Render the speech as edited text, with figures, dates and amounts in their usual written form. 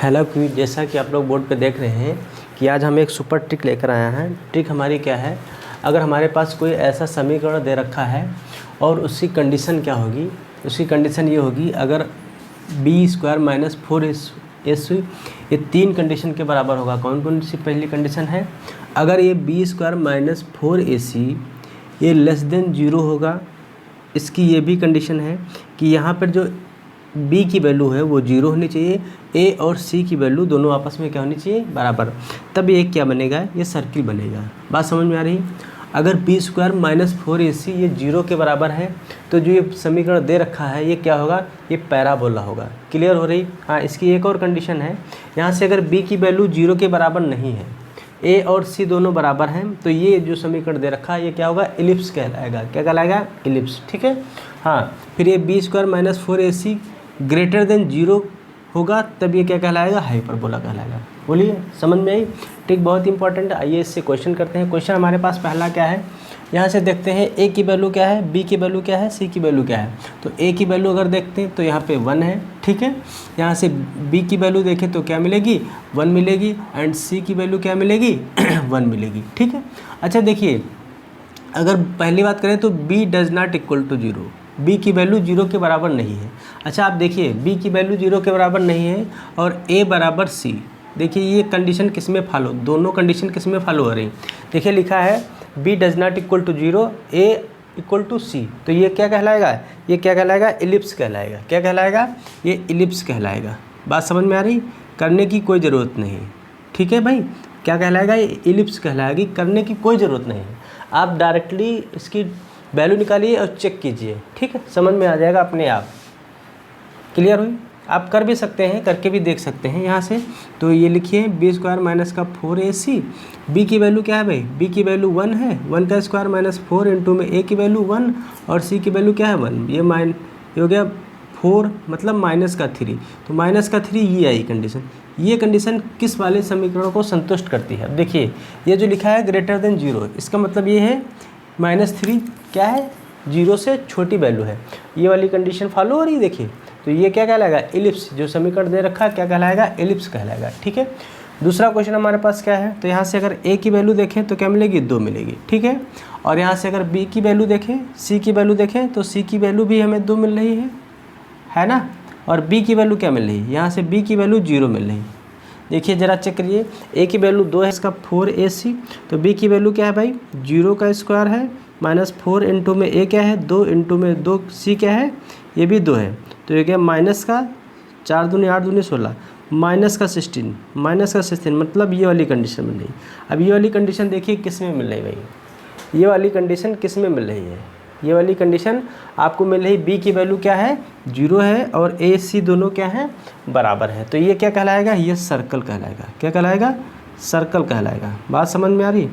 Hello quiz, जैसा कि आप लोग बोर्ड पे देख रहे हैं कि आज हम एक सुपर ट्रिक लेकर आए हैं। ट्रिक हमारी क्या है, अगर हमारे पास कोई ऐसा समीकरण दे रखा है और उसकी कंडीशन क्या होगी, उसकी कंडीशन ये होगी अगर b² - 4ac ये 3 कंडीशन के बराबर होगा। कौन कौन सी पहली कंडीशन है, अगर ये b² - 4ac ये लेस देन 0 होगा। इसकी ये भी कंडीशन है कि यहाँ पर जो b की वैल्यू है वो 0 होनी चाहिए, a और c की वैल्यू दोनों आपस में क्या होनी चाहिए, बराबर। तब ये क्या बनेगा, ये सर्किल बनेगा। बात समझ में आ रही। अगर b² - 4ac ये 0 के बराबर है तो जो ये समीकरण दे रखा है ये क्या होगा, ये पैराबोला होगा। क्लियर हो रही। हाँ, इसकी एक और कंडीशन है, यहाँ से अगर b की वैल्यू 0 के बराबर नहीं है, a और c दोनों बराबर हैं, तो ये जो समीकरण दे रखा है ये क्या होगा, इलिप्स कहलाएगा। क्या कहलाएगा, इलिप्स। ठीक है। हाँ, फिर ये b² - 4ac ग्रेटर देन 0 होगा, तब ये क्या कहलाएगा, हाइपरबोला कहलाएगा। बोलिए, समझ में आई। ट्रिक बहुत इंपॉर्टेंट है। आइए इससे क्वेश्चन करते हैं। क्वेश्चन हमारे पास पहला क्या है, यहाँ से देखते हैं a की वैल्यू क्या है, b की वैल्यू क्या है, c की वैल्यू क्या है। तो a की वैल्यू अगर देखते हैं तो यहाँ पे 1 है। ठीक है। यहाँ से b की वैल्यू देखें तो क्या मिलेगी, 1 मिलेगी, एंड c की वैल्यू क्या मिलेगी 1 मिलेगी। ठीक है। अच्छा देखिए, अगर पहली बात करें तो b does not equal to 0, b की वैल्यू 0 के बराबर नहीं है। अच्छा आप देखिए, b की वैल्यू 0 के बराबर नहीं है और a बराबर c। देखिए ये कंडीशन किस में फॉलो, दोनों कंडीशन किस में फॉलो हो रही। देखिए लिखा है b does not equal to 0, a equal to c, तो ये क्या कहलाएगा, ये क्या कहलाएगा, इलिप्स कहलाएगा। क्या कहलाएगा, ये इलिप्स कहलाएगा। बात समझ में आ रही, करने की कोई ज़रूरत नहीं। ठीक है भाई, क्या कहलाएगा, ये इलिप्स कहलाएगी, करने की कोई ज़रूरत नहीं है। आप डायरेक्टली इसकी वैल्यू निकालिए और चेक कीजिए। ठीक है, समझ में आ जाएगा अपने आप। क्लियर हुई। आप कर भी सकते हैं, करके भी देख सकते हैं यहाँ से। तो ये लिखिए b² - 4ac, b की वैल्यू क्या है भाई, b की वैल्यू 1 है, 1 का स्क्वायर माइनस 4 इंटू में a की वैल्यू 1 और c की वैल्यू क्या है 1। ये हो गया 4 मतलब माइनस का 3, तो माइनस का 3 ये आई कंडीशन। ये कंडीशन किस वाले समीकरण को संतुष्ट करती है। अब देखिए ये जो लिखा है ग्रेटर देन 0, इसका मतलब ये है -3 क्या है, 0 से छोटी वैल्यू है। ये वाली कंडीशन फॉलो हो रही है। देखिए तो ये क्या कहलाएगा, इलिप्स। जो समीकरण दे रखा है क्या कहलाएगा, इलिप्स कहलाएगा। ठीक है। दूसरा क्वेश्चन हमारे पास क्या है, तो यहाँ से अगर a की वैल्यू देखें तो क्या मिलेगी, 2 मिलेगी। ठीक है। और यहाँ से अगर b की वैल्यू देखें, c की वैल्यू देखें तो c की वैल्यू भी हमें 2 मिल रही है ना। और b की वैल्यू क्या मिल रही है, यहाँ से b की वैल्यू 0 मिल रही है। देखिए ज़रा चेक करिए, a की वैल्यू 2 है, इसका 4ac, तो b की वैल्यू क्या है भाई, 0 का स्क्वायर है माइनस 4 इंटू में a क्या है 2 इंटू में 2 c क्या है, ये भी 2 है। तो ये क्या, माइनस का 4 दूनी 8 दूनी 16, माइनस का 16 मतलब ये वाली कंडीशन मिल रही। अब ये वाली कंडीशन देखिए किस में मिल रही भाई, ये वाली कंडीशन किस में मिल रही है, ये वाली कंडीशन आपको मिल रही, b की वैल्यू क्या है 0 है और a c दोनों क्या है, बराबर है। तो ये क्या कहलाएगा, ये सर्कल कहलाएगा। क्या कहलाएगा, सर्कल कहलाएगा। बात समझ में आ रही।